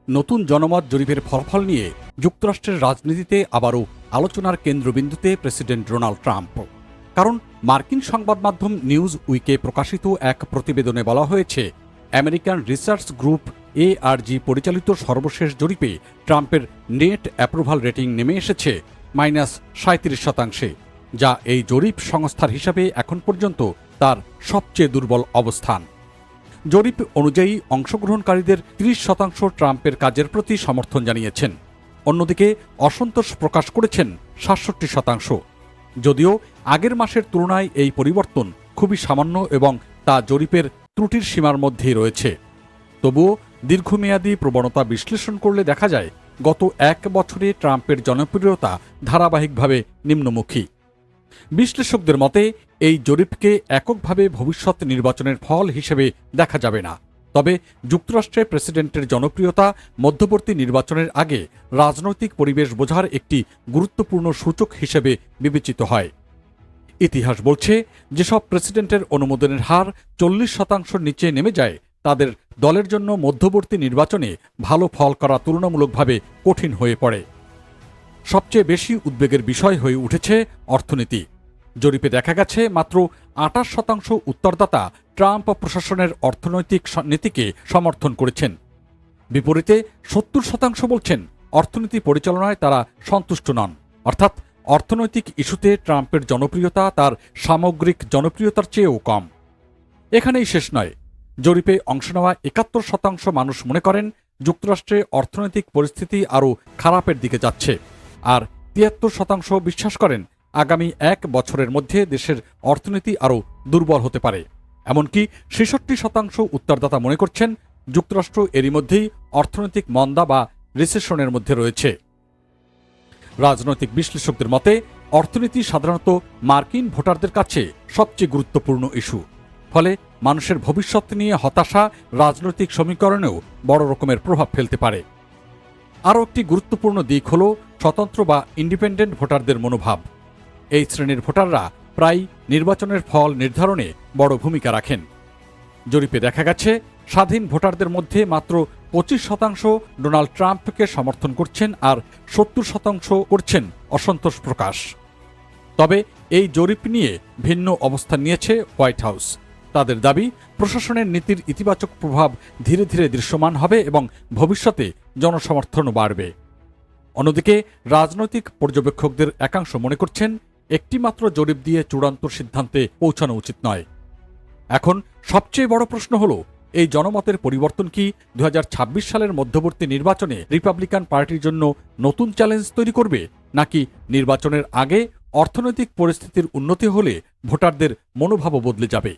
নতুন জনমত জরিপের ফলাফল নিয়ে যুক্তরাষ্ট্রের রাজনীতিতে আবারও আলোচনার কেন্দ্রবিন্দুতে প্রেসিডেন্ট ডোনাল্ড ট্রাম্প। কারণ মার্কিন সংবাদ মাধ্যম নিউজ উইকে প্রকাশিত এক প্রতিবেদনে বলা হয়েছে, আমেরিকান রিসার্চ গ্রুপ ARG পরিচালিত সর্বশেষ জরিপে ট্রাম্পের নেট অ্যাপ্রুভাল রেটিং নেমে এসেছে -37%, যা এই জরিপ সংস্থার হিসাবে এখন পর্যন্ত তার সবচেয়ে দুর্বল অবস্থান। জরিপ অনুযায়ী অংশগ্রহণকারীদের 30% ট্রাম্পের কাজের প্রতি সমর্থন জানিয়েছেন। অন্যদিকে অসন্তোষ প্রকাশ করেছেন 67%। যদিও আগের মাসের তুলনায় এই পরিবর্তন খুবই সামান্য এবং তা জরিপের ত্রুটির সীমার মধ্যেই রয়েছে। তবুও দীর্ঘমেয়াদী প্রবণতা বিশ্লেষণ করলে দেখা যায়, গত এক বছরে ট্রাম্পের জনপ্রিয়তা ধারাবাহিকভাবে নিম্নমুখী। বিশ্লেষকদের মতে এই জরিপকে এককভাবে ভবিষ্যৎ নির্বাচনের ফল হিসেবে দেখা যাবে না। তবে যুক্তরাষ্ট্রে প্রেসিডেন্টের জনপ্রিয়তা মধ্যবর্তী নির্বাচনের আগে রাজনৈতিক পরিবেশ বোঝার একটি গুরুত্বপূর্ণ সূচক হিসেবে বিবেচিত হয়। ইতিহাস বলছে, যেসব প্রেসিডেন্টের অনুমোদনের হার 40% নিচে নেমে যায়, তাদের দলের জন্য মধ্যবর্তী নির্বাচনে ভালো ফল করা তুলনামূলকভাবে কঠিন হয়ে পড়ে। সবচেয়ে বেশি উদ্বেগের বিষয় হয়ে উঠেছে অর্থনীতি। জরিপে দেখা গেছে মাত্র 28% উত্তরদাতা ট্রাম্প প্রশাসনের অর্থনৈতিক নীতিকে সমর্থন করেছেন। বিপরীতে 70% বলছেন অর্থনীতি পরিচালনায় তারা সন্তুষ্ট নন। অর্থাৎ অর্থনৈতিক ইস্যুতে ট্রাম্পের জনপ্রিয়তা তার সামগ্রিক জনপ্রিয়তার চেয়েও কম। এখানেই শেষ নয়। জরিপে অংশ নেওয়া 71% মানুষ মনে করেন যুক্তরাষ্ট্রে অর্থনৈতিক পরিস্থিতি আরও খারাপের দিকে যাচ্ছে, আর 73% বিশ্বাস করেন আগামী এক বছরের মধ্যে দেশের অর্থনীতি আরও দুর্বল হতে পারে। এমনকি 66% উত্তরদাতা মনে করছেন যুক্তরাষ্ট্র এরই মধ্যেই অর্থনৈতিক মন্দা বা রিসেশনের মধ্যে রয়েছে। রাজনৈতিক বিশ্লেষকদের মতে অর্থনীতি সাধারণত মার্কিন ভোটারদের কাছে সবচেয়ে গুরুত্বপূর্ণ ইস্যু। ফলে মানুষের ভবিষ্যৎ নিয়ে হতাশা রাজনৈতিক সমীকরণেও বড় রকমের প্রভাব ফেলতে পারে। আরও একটি গুরুত্বপূর্ণ দিক হল স্বতন্ত্র বা ইন্ডিপেন্ডেন্ট ভোটারদের মনোভাব। এই শ্রেণীর ভোটাররা প্রায় নির্বাচনের ফল নির্ধারণে বড় ভূমিকা রাখেন। জরিপে দেখা গেছে স্বাধীন ভোটারদের মধ্যে মাত্র 25% ডোনাল্ড ট্রাম্পকে সমর্থন করছেন, আর 70% করছেন অসন্তোষ প্রকাশ। তবে এই জরিপ নিয়ে ভিন্ন অবস্থান নিয়েছে হোয়াইট হাউস। তাদের দাবি, প্রশাসনের নীতির ইতিবাচক প্রভাব ধীরে ধীরে দৃশ্যমান হবে এবং ভবিষ্যতে জনসমর্থনও বাড়বে। অন্যদিকে রাজনৈতিক পর্যবেক্ষকদের একাংশ মনে করছেন একটিমাত্র জরিপ দিয়ে চূড়ান্ত সিদ্ধান্তে পৌঁছানো উচিত নয়। এখন সবচেয়ে বড় প্রশ্ন হল, এই জনমতের পরিবর্তন কি 2026 সালের মধ্যবর্তী নির্বাচনে রিপাবলিকান পার্টির জন্য নতুন চ্যালেঞ্জ তৈরি করবে, নাকি নির্বাচনের আগে অর্থনৈতিক পরিস্থিতির উন্নতি হলে ভোটারদের মনোভাবও বদলে যাবে?